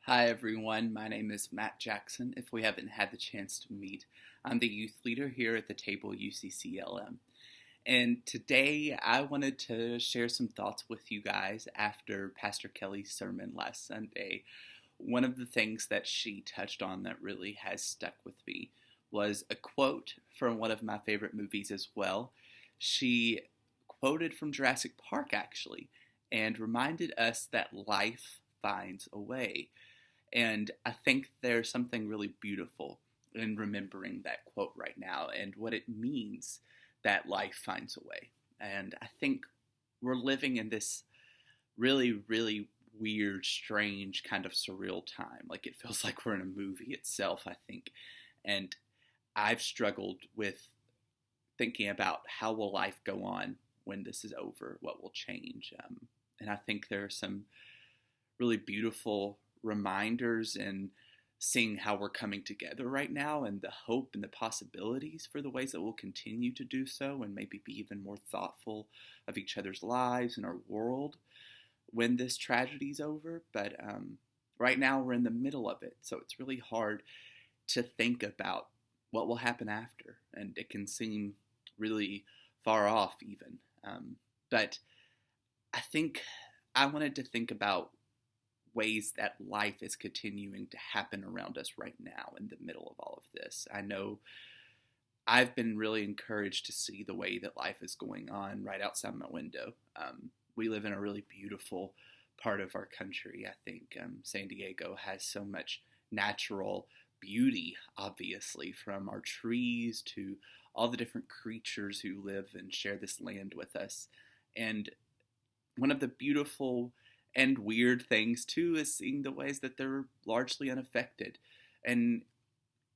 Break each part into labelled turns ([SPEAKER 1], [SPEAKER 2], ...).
[SPEAKER 1] Hi everyone, my name is Matt Jackson. If we haven't had the chance to meet, I'm the youth leader here at the table UCCLM. And today I wanted to share some thoughts with you guys after Pastor Kelly's sermon last Sunday. One of the things that she touched on that really has stuck with me was a quote from one of my favorite movies as well. She quoted from Jurassic Park actually, and reminded us that life finds a way. And I think there's something really beautiful in remembering that quote right now and what it means that life finds a way. And I think we're living in this really, really weird, strange, kind of surreal time. Like it feels like we're in a movie itself, I think. And I've struggled with thinking about how will life go on when this is over, what will change. And I think there are some really beautiful reminders and seeing how we're coming together right now and the hope and the possibilities for the ways that we'll continue to do so and maybe be even more thoughtful of each other's lives and our world when this tragedy's over. But right now we're in the middle of it, so it's really hard to think about what will happen after, and it can seem really far off even. But I think I wanted to think about ways that life is continuing to happen around us right now in the middle of all of this. I know I've been really encouraged to see the way that life is going on right outside my window. We live in a really beautiful part of our country. I think San Diego has so much natural beauty, obviously, from our trees to all the different creatures who live and share this land with us. And one of the beautiful and weird things too is seeing the ways that they're largely unaffected, and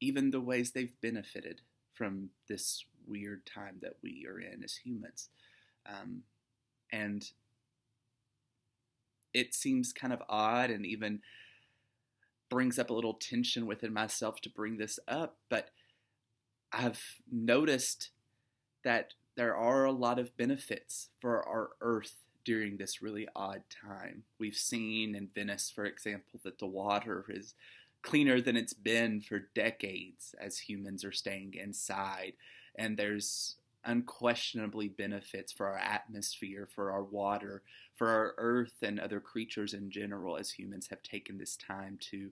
[SPEAKER 1] even the ways they've benefited from this weird time that we are in as humans. And it seems kind of odd and even brings up a little tension within myself to bring this up, but I've noticed that there are a lot of benefits for our earth during this really odd time. We've seen in Venice, for example, that the water is cleaner than it's been for decades as humans are staying inside. And there's unquestionably benefits for our atmosphere, for our water, for our earth and other creatures in general as humans have taken this time to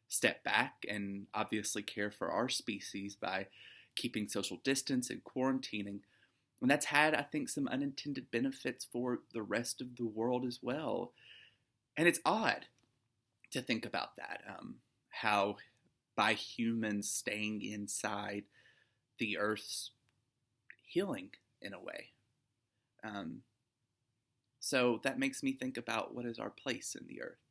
[SPEAKER 1] step back and obviously care for our species by keeping social distance and quarantining. And that's had, I think, some unintended benefits for the rest of the world as well. And it's odd to think about that, how by humans staying inside, the Earth's healing in a way. So that makes me think about what is our place in the Earth?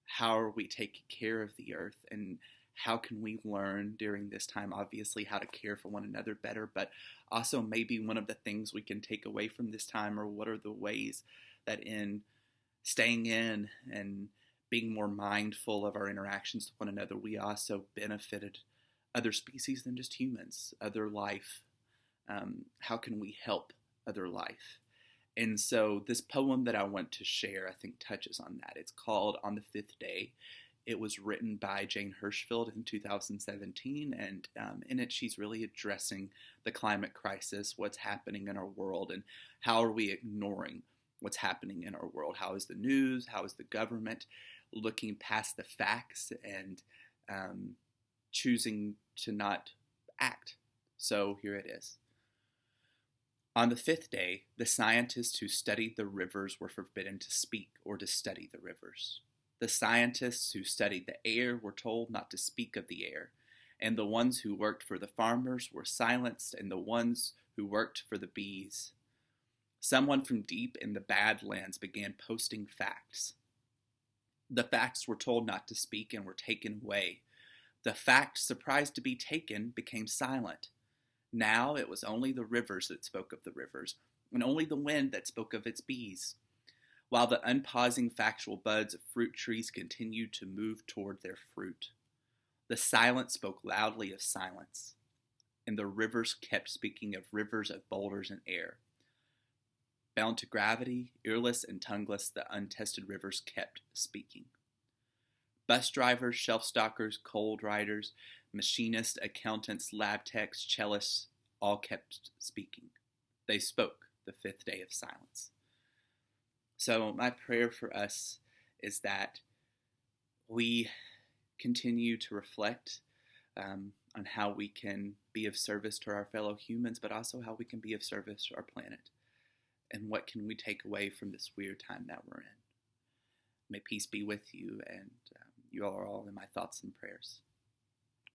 [SPEAKER 1] How are we taking care of the Earth? And how can we learn during this time, obviously, how to care for one another better, but also maybe one of the things we can take away from this time, or what are the ways that in staying in and being more mindful of our interactions with one another, we also benefited other species than just humans, other life. How can we help other life? And so this poem that I want to share, I think, touches on that. It's called On the Fifth Day. It was written by Jane Hirshfield in 2017, and in it she's really addressing the climate crisis, what's happening in our world, and how are we ignoring what's happening in our world. How is the news, how is the government looking past the facts and choosing to not act? So here it is. On the fifth day, the scientists who studied the rivers were forbidden to speak or to study the rivers. The scientists who studied the air were told not to speak of the air, and the ones who worked for the farmers were silenced, and the ones who worked for the bees. Someone from deep in the Badlands began posting facts. The facts were told not to speak and were taken away. The facts, surprised to be taken, became silent. Now it was only the rivers that spoke of the rivers, and only the wind that spoke of its bees, while the unpausing factual buds of fruit trees continued to move toward their fruit. The silence spoke loudly of silence, and the rivers kept speaking of rivers of boulders and air. Bound to gravity, earless and tongueless, the untested rivers kept speaking. Bus drivers, shelf stockers, cold riders, machinists, accountants, lab techs, cellists all kept speaking. They spoke the fifth day of silence. So my prayer for us is that we continue to reflect on how we can be of service to our fellow humans, but also how we can be of service to our planet. And what can we take away from this weird time that we're in? May peace be with you, and you all are all in my thoughts and prayers.